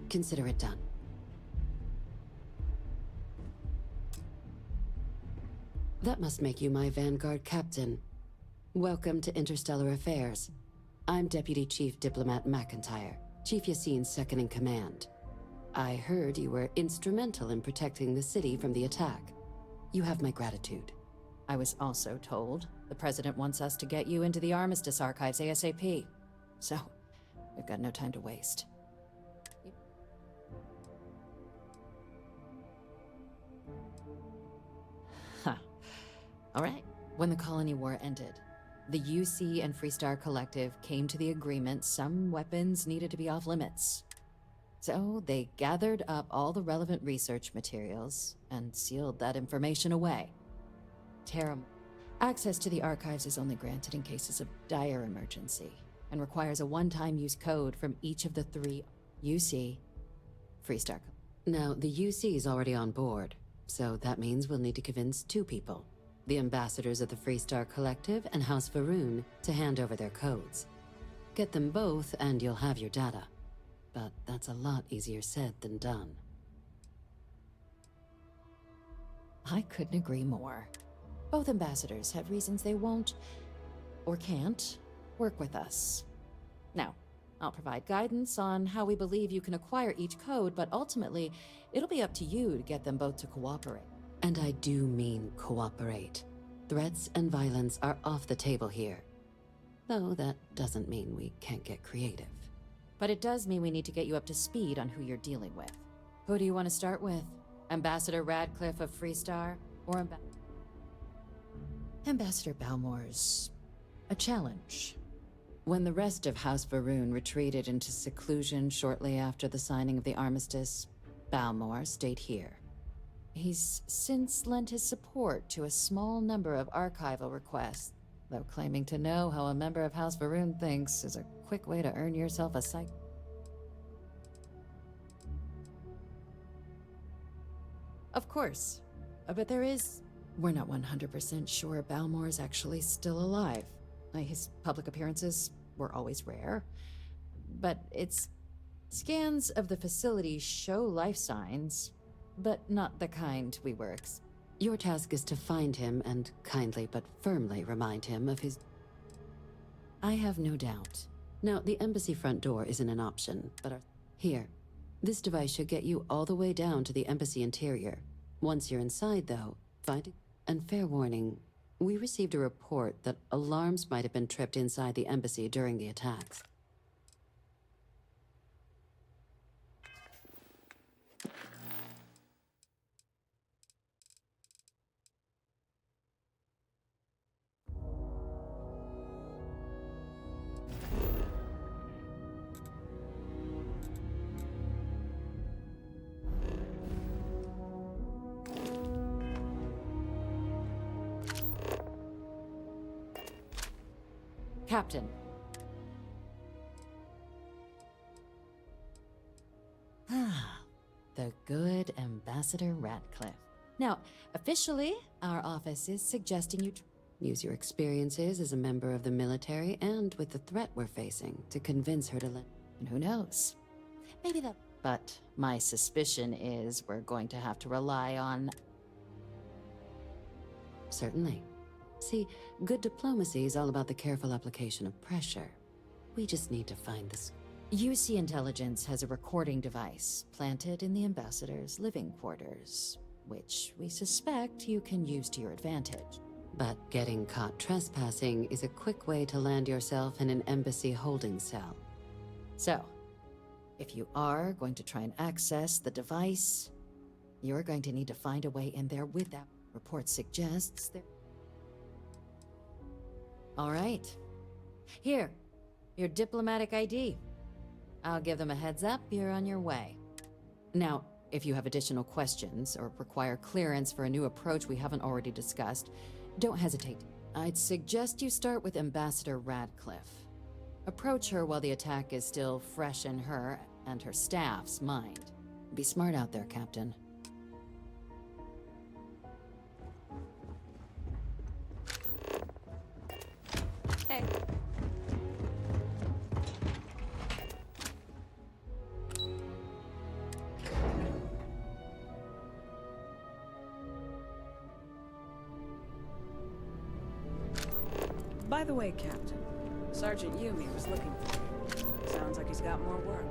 Consider it done. That must make you my Vanguard captain. Welcome to Interstellar Affairs. I'm Deputy Chief Diplomat McIntyre, Chief Yassine's second-in-command. I heard you were instrumental in protecting the city from the attack. You have my gratitude. I was also told the President wants us to get you into the Armistice archives ASAP. So, we've got no time to waste. Huh. All right. When the Colony War ended, the UC and Freestar Collective came to the agreement some weapons needed to be off limits. So they gathered up all the relevant research materials and sealed that information away. Access to the archives is only granted in cases of dire emergency and requires a one-time use code from each of the 3 UC, Freestar. Now, the UC is already on board, so that means we'll need to convince 2 people. The ambassadors of the Freestar Collective and House Va'ruun to hand over their codes. Get them both and you'll have your data. But that's a lot easier said than done. I couldn't agree more. Both ambassadors have reasons they won't, or can't, work with us. Now, I'll provide guidance on how we believe you can acquire each code, but ultimately, it'll be up to you to get them both to cooperate. And I do mean cooperate. Threats and violence are off the table here. Though that doesn't mean we can't get creative. But it does mean we need to get you up to speed on who you're dealing with. Who do you want to start with? Ambassador Radcliffe of Freestar, or Ambassador Balmore's a challenge. When the rest of House Va'ruun retreated into seclusion shortly after the signing of the armistice, Balmore stayed here. He's since lent his support to a small number of archival requests, though claiming to know how a member of House Va'ruun thinks is a quick way to earn yourself a psych. Of course, but we're not 100% sure Balmore's actually still alive. His public appearances were always rare, but scans of the facility show life signs, but not the kind we were Your task is to find him and kindly but firmly remind him of his... I have no doubt. Now, the embassy front door isn't an option, but Here. This device should get you all the way down to the embassy interior. Once you're inside, though, find it. And fair warning, we received a report that alarms might have been tripped inside the embassy during the attacks. Captain. The good Ambassador Radcliffe. Now, officially, our office is suggesting you use your experiences as a member of the military and with the threat we're facing to convince her to let... And who knows? Maybe that... But my suspicion is we're going to have to rely on... Certainly. See, good diplomacy is all about the careful application of pressure. We just need to find this. UC Intelligence has a recording device planted in the ambassador's living quarters, which we suspect you can use to your advantage. But getting caught trespassing is a quick way to land yourself in an embassy holding cell. So, if you are going to try and access the device, you're going to need to find a way in there with that. Report suggests there... All right. Here, your diplomatic ID. I'll give them a heads up, you're on your way. Now, if you have additional questions or require clearance for a new approach we haven't already discussed, don't hesitate. I'd suggest you start with Ambassador Radcliffe. Approach her while the attack is still fresh in her and her staff's mind. Be smart out there, Captain. Hey. By the way, Captain, Sergeant Yumi was looking for you. Sounds like he's got more work.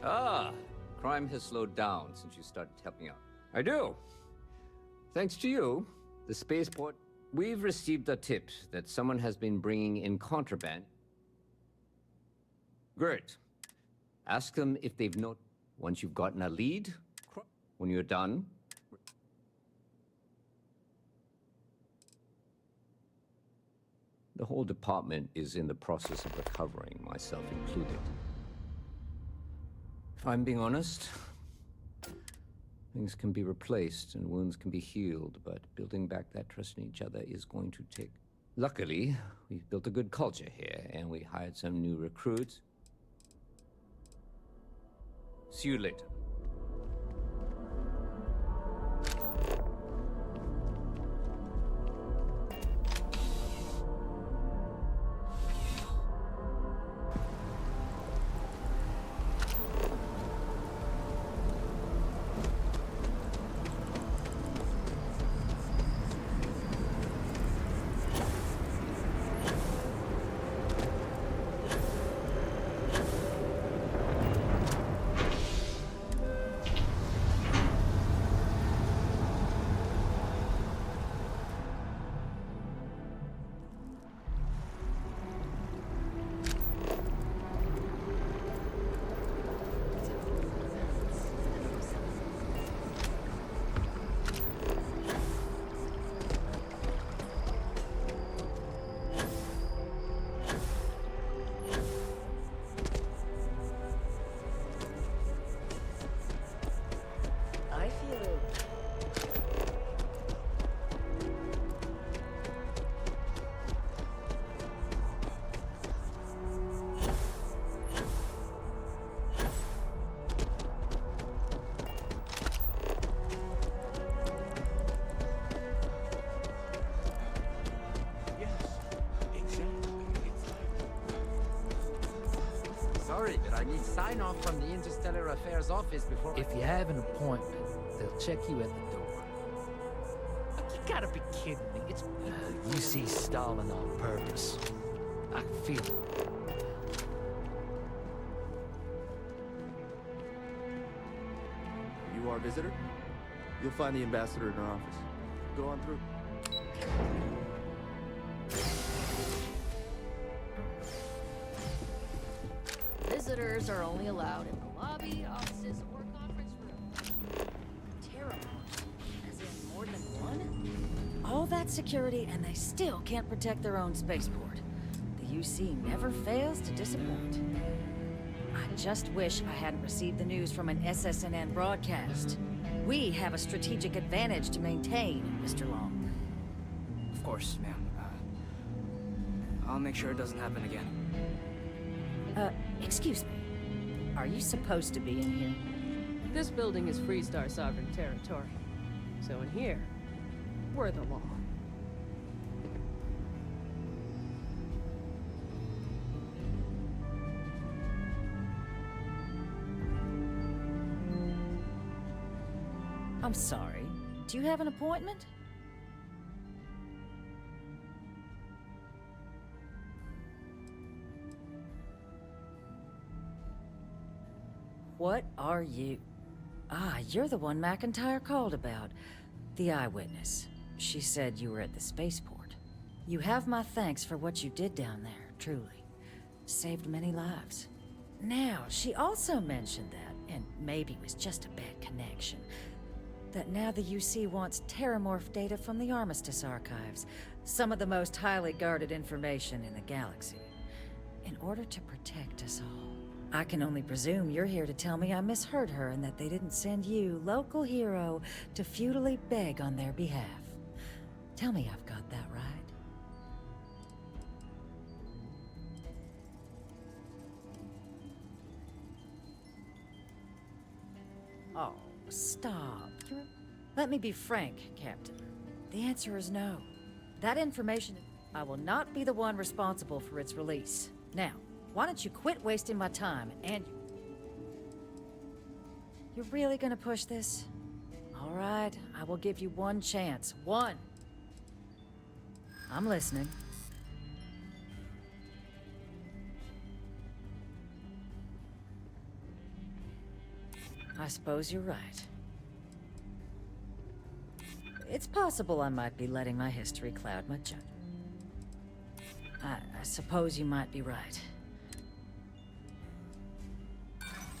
Ah, crime has slowed down since you started helping out. I do. Thanks to you, the spaceport, we've received a tip that someone has been bringing in contraband. Great. Ask them if they've not. Once you've gotten a lead, when you're done, the whole department is in the process of recovering, myself included. If I'm being honest, things can be replaced and wounds can be healed, but building back that trust in each other is going to take... Luckily, we've built a good culture here, and we hired some new recruits. See you later. Sorry, but I need sign-off from the Interstellar Affairs office before... If you have an appointment, they'll check you at the door. You gotta be kidding me. It's... You see stalling on purpose. I can feel it. You our visitor? You'll find the ambassador in her office. Go on through. Visitors are only allowed in the lobby, offices, or conference room. Terrible. As in more than one? All that security, and they still can't protect their own spaceport. The UC never fails to disappoint. I just wish I hadn't received the news from an SSNN broadcast. We have a strategic advantage to maintain, Mr. Long. Of course, ma'am. I'll make sure it doesn't happen again. Excuse me. Are you supposed to be in here? This building is Freestar sovereign territory. So in here, we're the law. I'm sorry. Do you have an appointment? What are you? Ah, you're the one McIntyre called about. The eyewitness. She said you were at the spaceport. You have my thanks for what you did down there, truly. Saved many lives. Now, she also mentioned that, and maybe it was just a bad connection, that now the UC wants terramorph data from the Armistice archives, some of the most highly guarded information in the galaxy, in order to protect us all. I can only presume you're here to tell me I misheard her and that they didn't send you, local hero, to futilely beg on their behalf. Tell me I've got that right. Oh, stop. Let me be frank, Captain. The answer is no. That information, I will not be the one responsible for its release. Now, why don't you quit wasting my time and... You're really gonna push this? All right, I will give you one chance. One! I'm listening. I suppose you're right. It's possible I might be letting my history cloud my judgment. I suppose you might be right.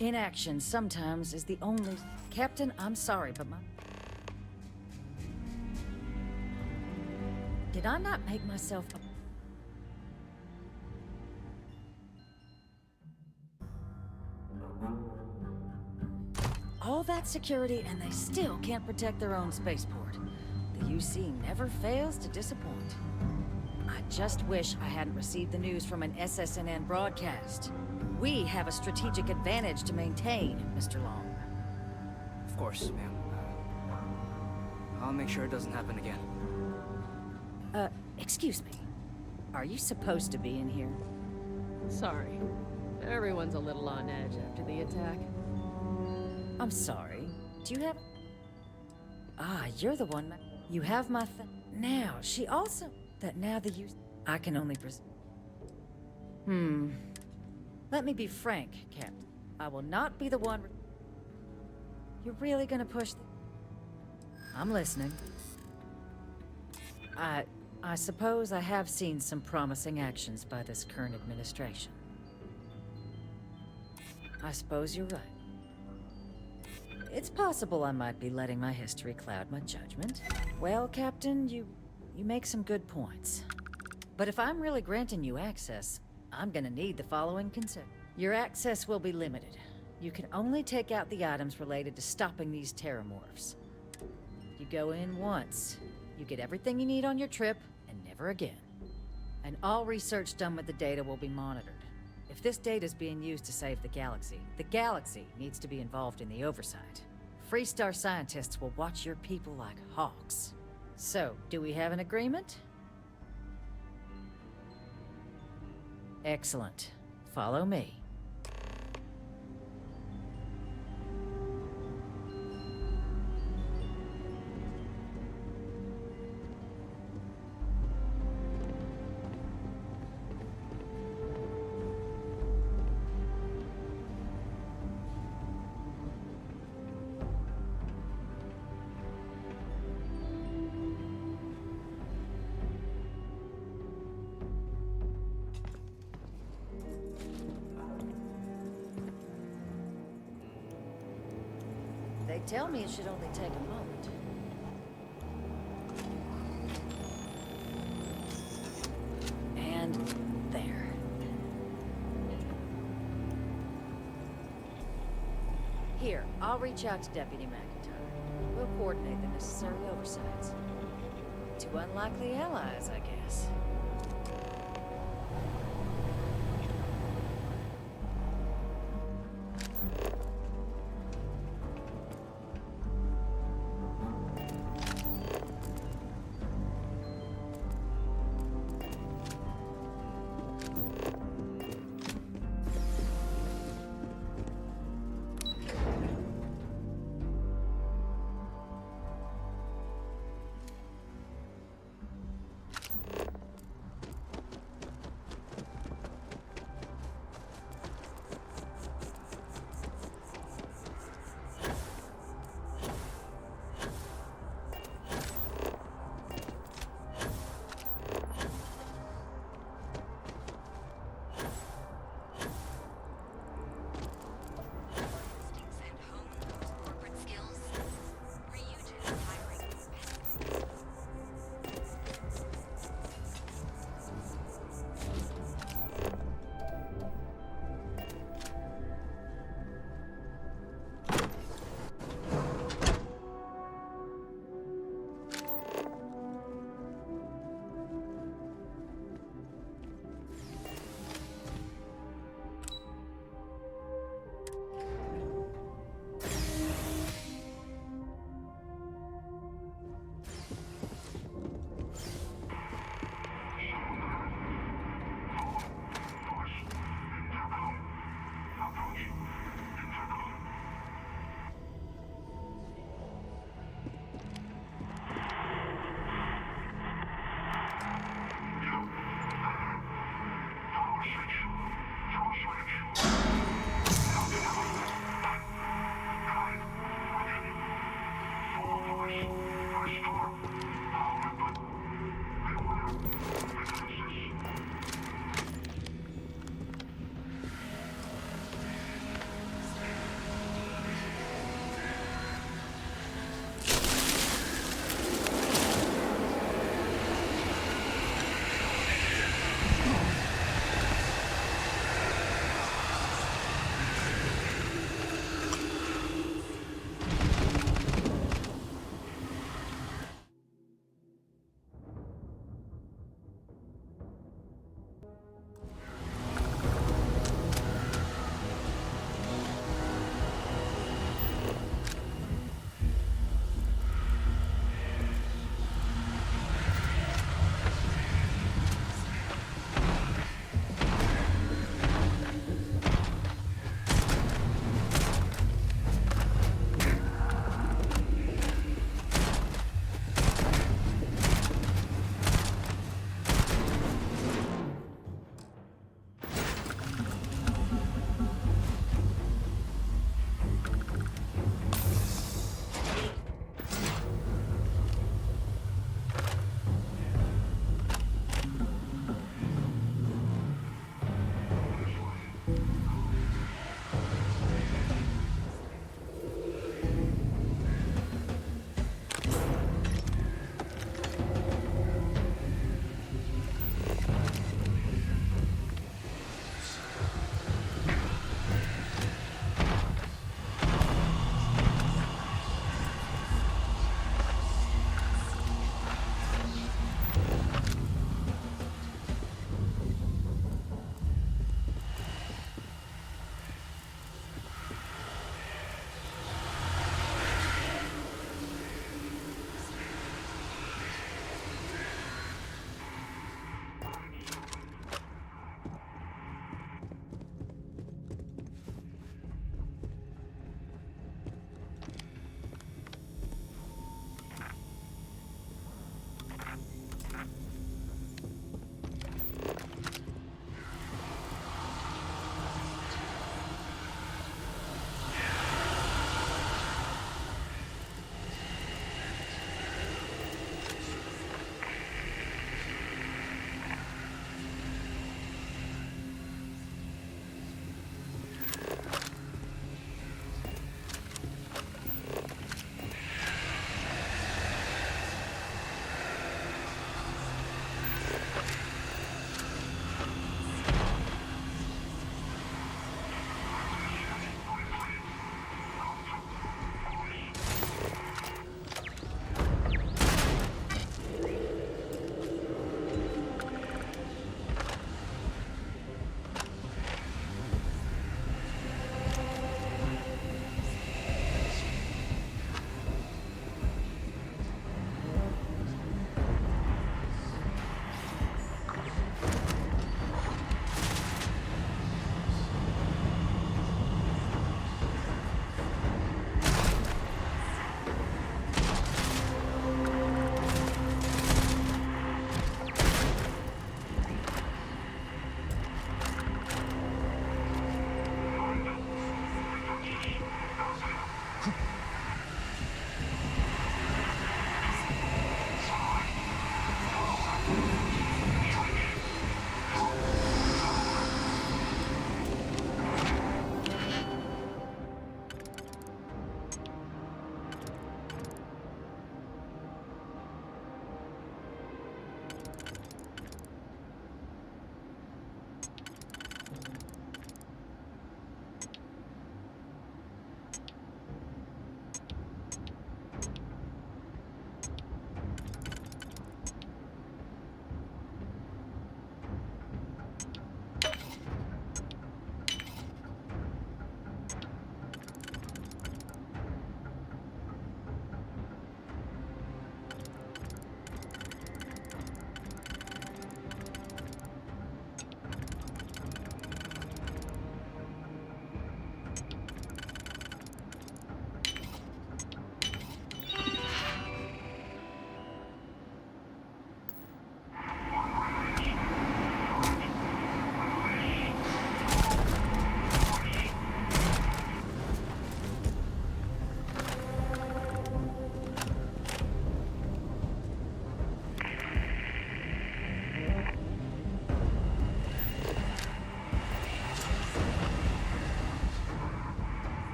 Inaction sometimes is the only... Captain, I'm sorry, but my... Did I not make myself... All that security, and they still can't protect their own spaceport. The UC never fails to disappoint. I just wish I hadn't received the news from an SSNN broadcast. We have a strategic advantage to maintain, Mr. Long. Of course, ma'am. I'll make sure it doesn't happen again. Excuse me. Are you supposed to be in here? Sorry. Everyone's a little on edge after the attack. I'm sorry. Do you have... Ah, you're the one... You have my Now, she also... That now the use... I can only Let me be frank, Captain. I will not be the one... You're really gonna push I'm listening. I suppose I have seen some promising actions by this current administration. I suppose you're right. It's possible I might be letting my history cloud my judgment. Well, Captain, you make some good points. But if I'm really granting you access, I'm gonna need the following consent. Your access will be limited. You can only take out the items related to stopping these terramorphs. You go in once. You get everything you need on your trip, and never again. And all research done with the data will be monitored. If this data is being used to save the galaxy needs to be involved in the oversight. Freestar scientists will watch your people like hawks. So, do we have an agreement? Excellent. Follow me. They tell me it should only take a moment. And there. Here, I'll reach out to Deputy McIntyre. We'll coordinate the necessary oversights. Two unlikely allies, I guess.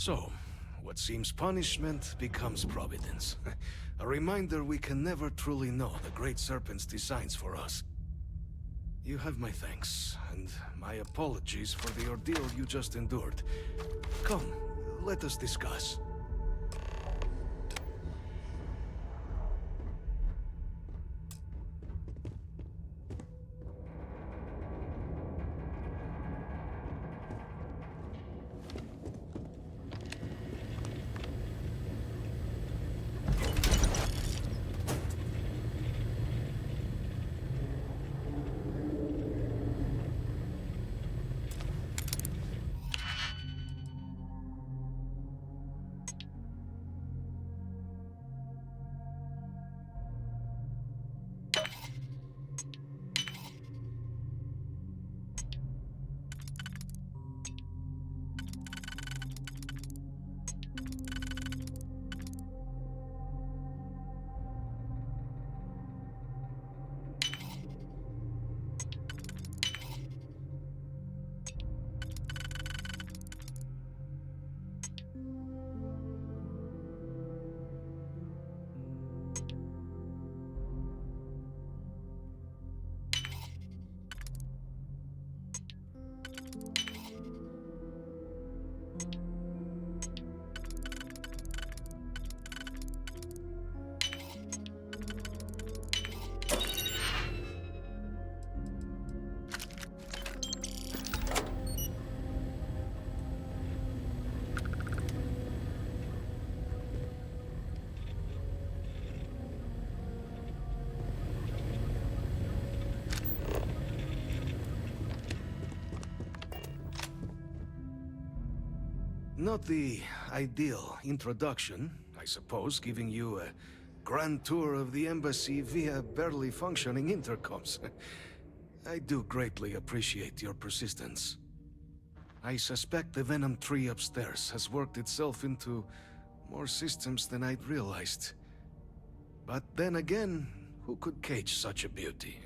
So, what seems punishment becomes providence. A reminder we can never truly know the Great Serpent's designs for us. You have my thanks, and my apologies for the ordeal you just endured. Come, let us discuss. Not the ideal introduction, I suppose, giving you a grand tour of the embassy via barely functioning intercoms. I do greatly appreciate your persistence. I suspect the Venom tree upstairs has worked itself into more systems than I'd realized. But then again, who could cage such a beauty?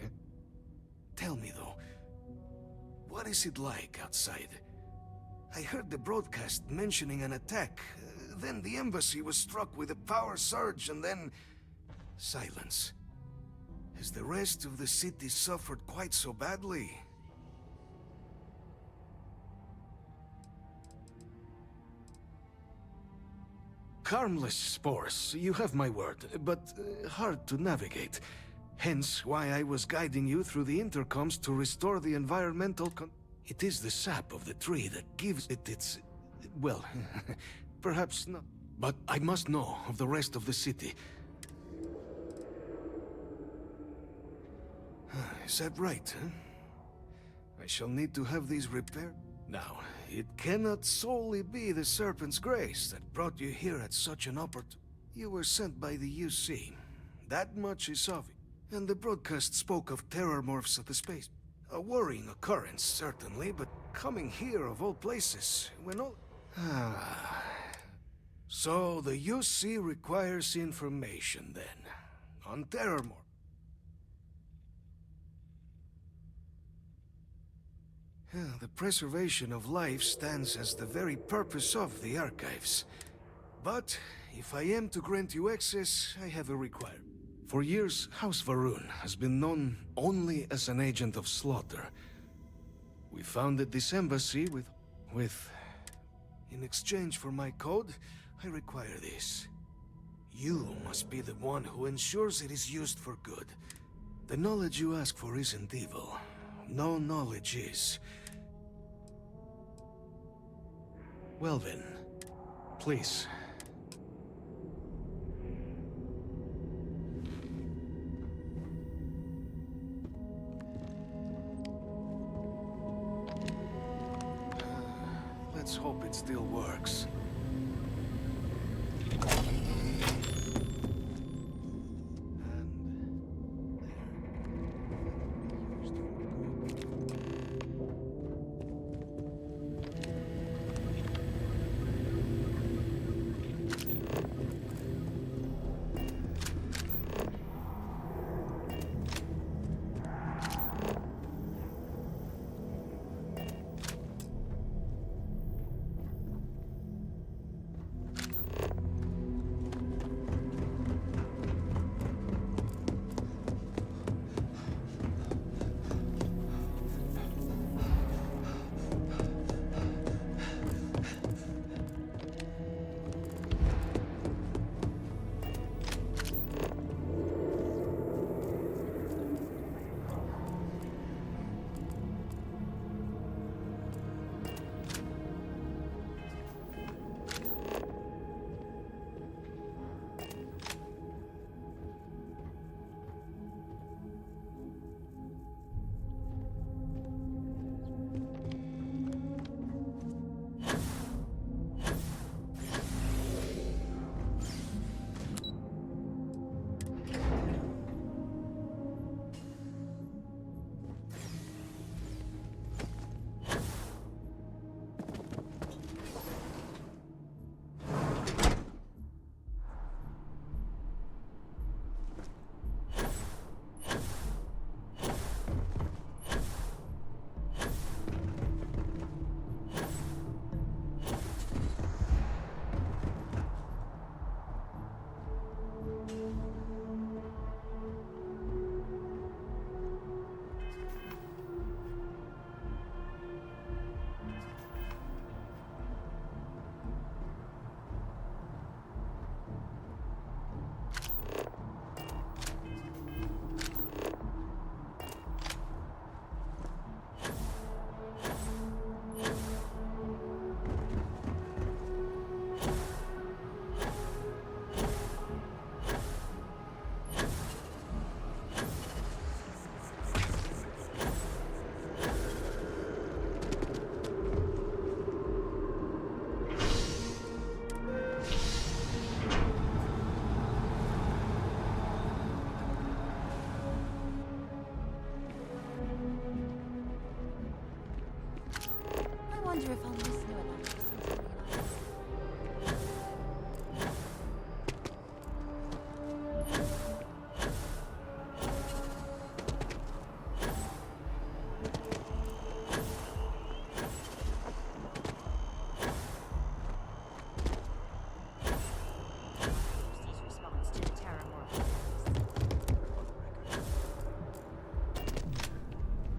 Tell me though, what is it like outside? I heard the broadcast mentioning an attack. Then the embassy was struck with a power surge and then... silence. Has the rest of the city suffered quite so badly? Harmless spores, you have my word, but hard to navigate. Hence why I was guiding you through the intercoms to restore the environmental It is the sap of the tree that gives it its... well, perhaps not. But I must know of the rest of the city. Is that right, huh? I shall need to have these repaired. Now, it cannot solely be the Serpent's grace that brought you here at such an opportunity. You were sent by the UC. That much is obvious. And the broadcast spoke of terror morphs at the space. A worrying occurrence, certainly, but coming here of all places, when all... So the UC requires information, then, on Terrormore. The preservation of life stands as the very purpose of the archives. But, if I am to grant you access, I have a requirement. For years, House Varun has been known only as an agent of slaughter. We founded this embassy with... In exchange for my code, I require this. You must be the one who ensures it is used for good. The knowledge you ask for isn't evil. No knowledge is. Well then, please. Let's hope it still works.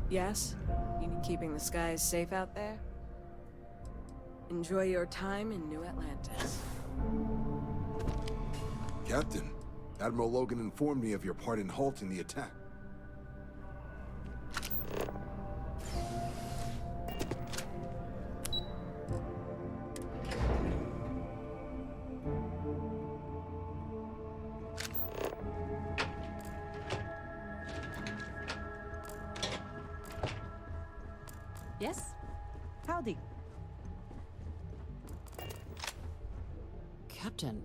Yes? You keeping the skies safe out there? Enjoy your time in New Atlantis. Captain, Admiral Logan informed me of your part in halting the attack. Yes? Howdy. Captain,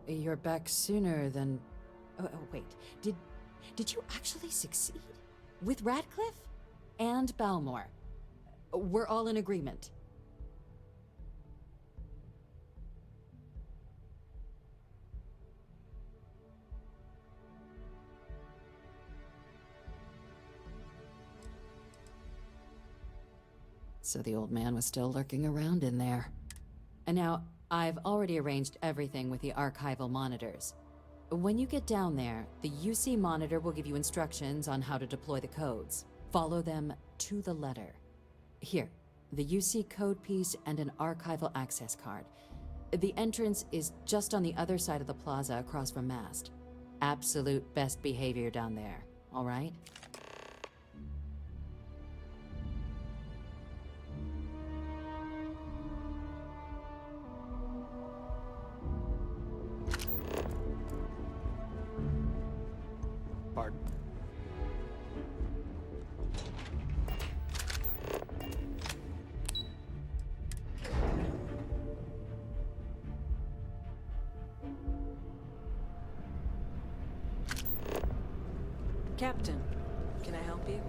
you're back sooner than... Oh, wait. Did you actually succeed? With Radcliffe? And Balmore? We're all in agreement. So the old man was still lurking around in there. And now, I've already arranged everything with the archival monitors. When you get down there, the UC monitor will give you instructions on how to deploy the codes. Follow them to the letter. Here, the UC code piece and an archival access card. The entrance is just on the other side of the plaza across from Mast. Absolute best behavior down there, all right? Pardon? Captain, can I help you?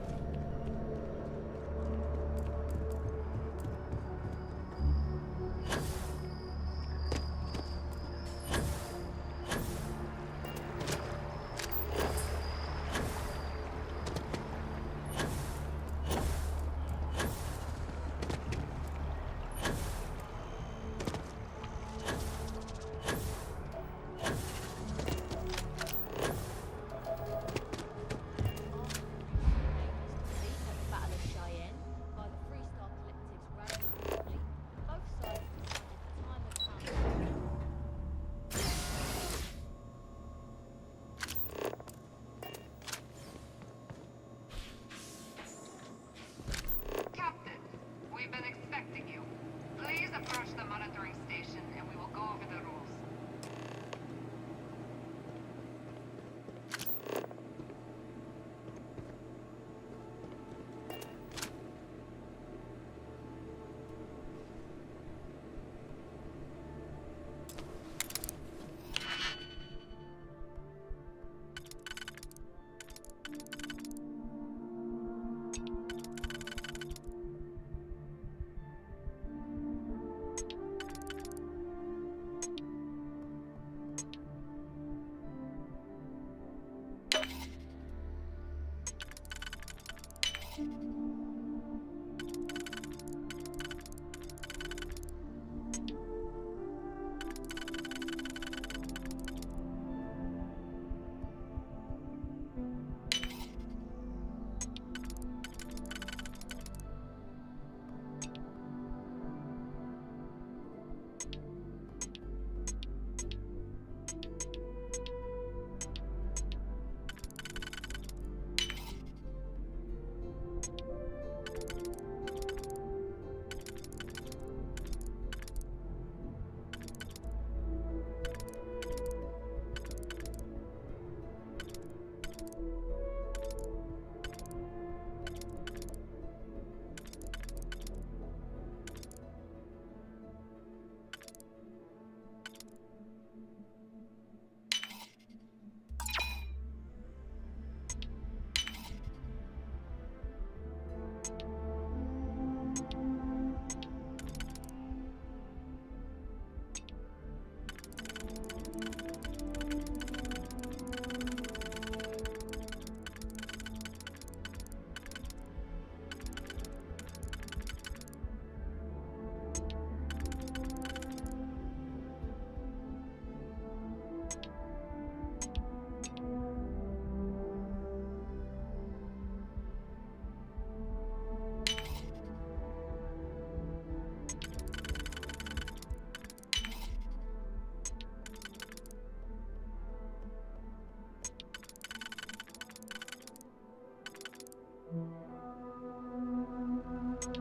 Hello.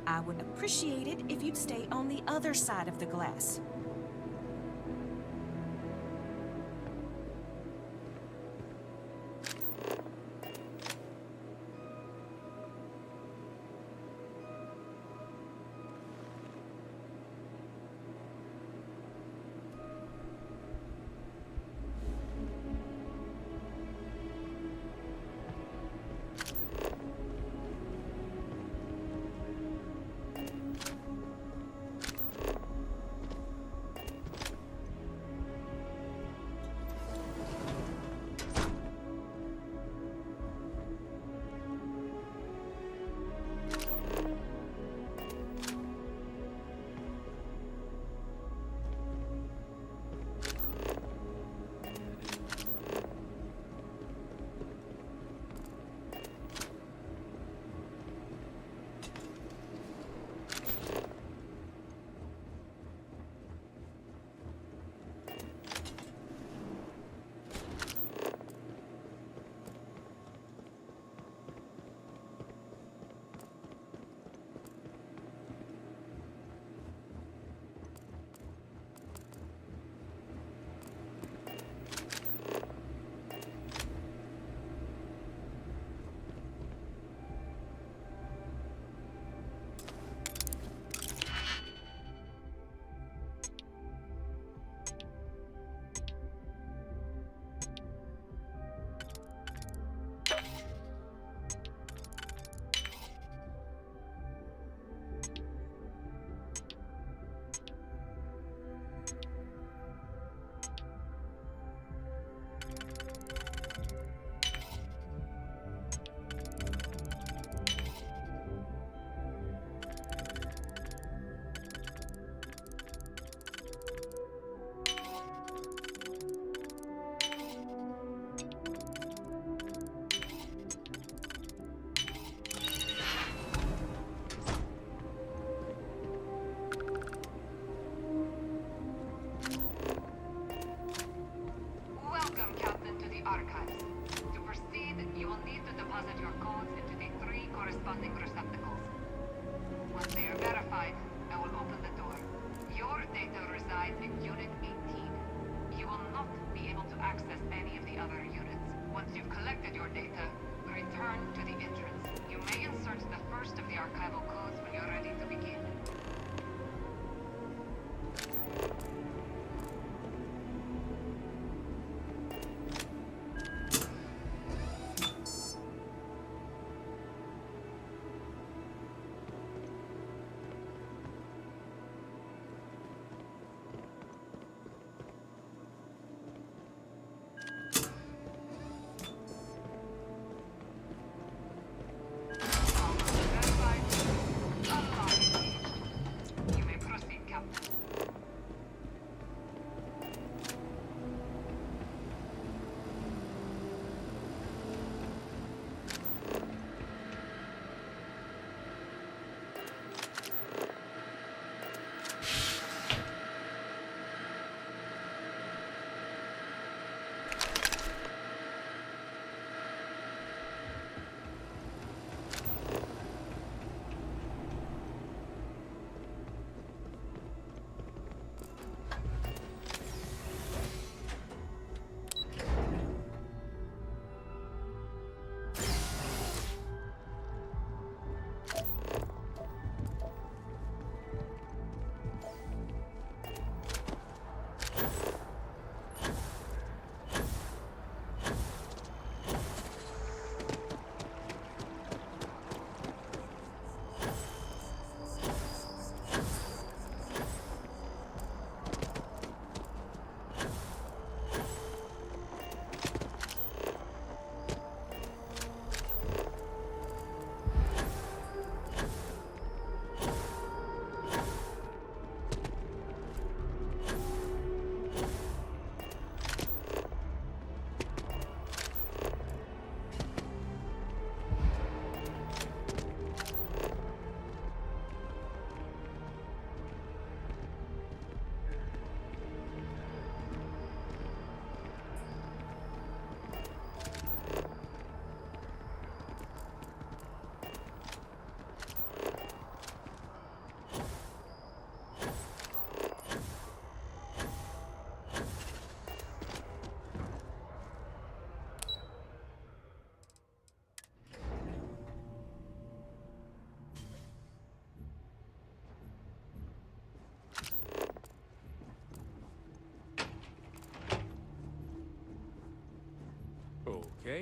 I would appreciate it if you'd stay on the other side of the glass.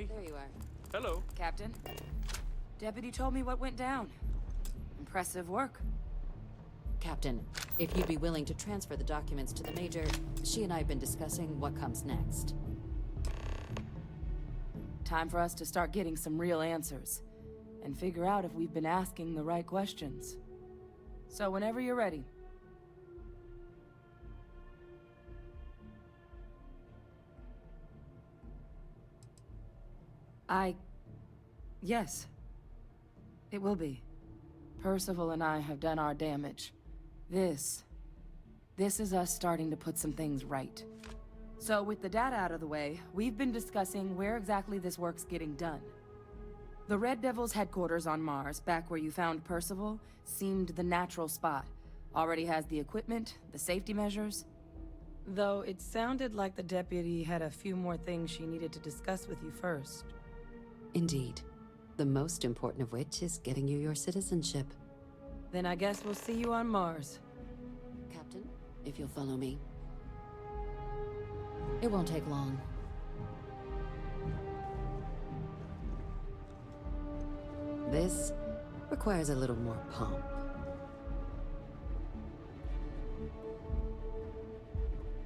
Hey. There you are. Hello. Captain, Deputy told me what went down. Impressive work. Captain, if you'd be willing to transfer the documents to the Major, she and I have been discussing what comes next. Time for us to start getting some real answers, and figure out if we've been asking the right questions. So whenever you're ready. Yes. It will be. Percival and I have done our damage. This is us starting to put some things right. So with the data out of the way, we've been discussing where exactly this work's getting done. The Red Devil's headquarters on Mars, back where you found Percival, seemed the natural spot. Already has the equipment, the safety measures. Though it sounded like the deputy had a few more things she needed to discuss with you first. Indeed. The most important of which is getting you your citizenship. Then I guess we'll see you on Mars. Captain, if you'll follow me. It won't take long. This requires a little more pomp.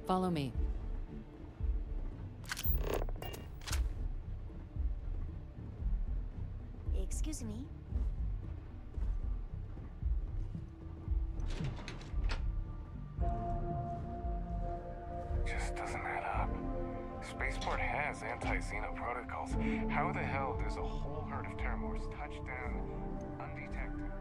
Follow me. Excuse me. Just doesn't add up. Spaceport has anti-Xeno protocols. How the hell does a whole herd of Terramorphs touch down undetected?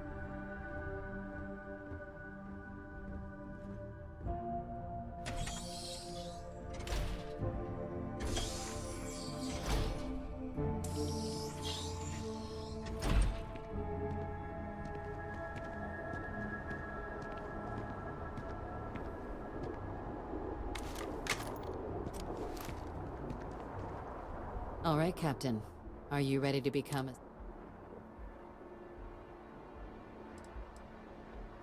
All right, Captain. Are you ready to become a...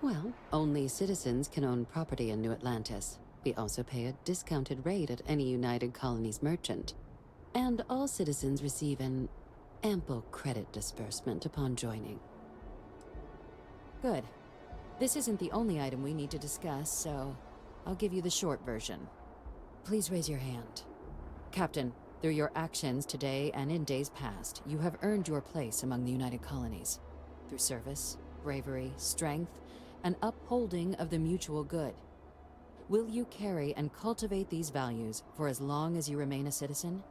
Well, only citizens can own property in New Atlantis. We also pay a discounted rate at any United Colonies merchant. And all citizens receive an ample credit disbursement upon joining. Good. This isn't the only item we need to discuss, so I'll give you the short version. Please raise your hand. Captain, through your actions today and in days past, you have earned your place among the United Colonies. Through service, bravery, strength, and upholding of the mutual good. Will you carry and cultivate these values for as long as you remain a citizen?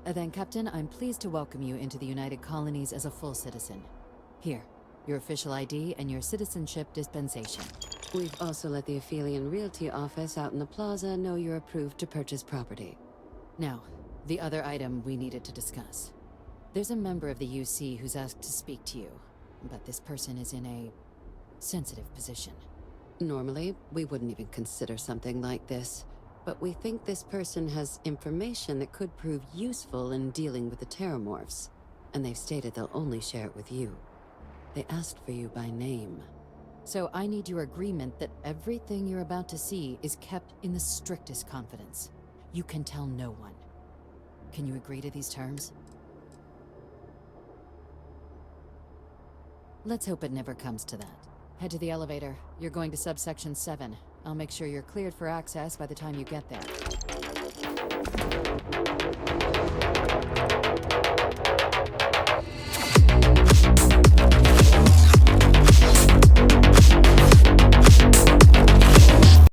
Then, Captain, I'm pleased to welcome you into the United Colonies as a full citizen. Here, your official ID and your citizenship dispensation. We've also let the Aphelion Realty office out in the plaza know you're approved to purchase property. Now, the other item we needed to discuss. There's a member of the UC who's asked to speak to you, but this person is in a sensitive position. Normally, we wouldn't even consider something like this, but we think this person has information that could prove useful in dealing with the Terramorphs, and they've stated they'll only share it with you. They asked for you by name. So I need your agreement that everything you're about to see is kept in the strictest confidence. You can tell no one. Can you agree to these terms? Let's hope it never comes to that. Head to the elevator. You're going to subsection 7. I'll make sure you're cleared for access by the time you get there.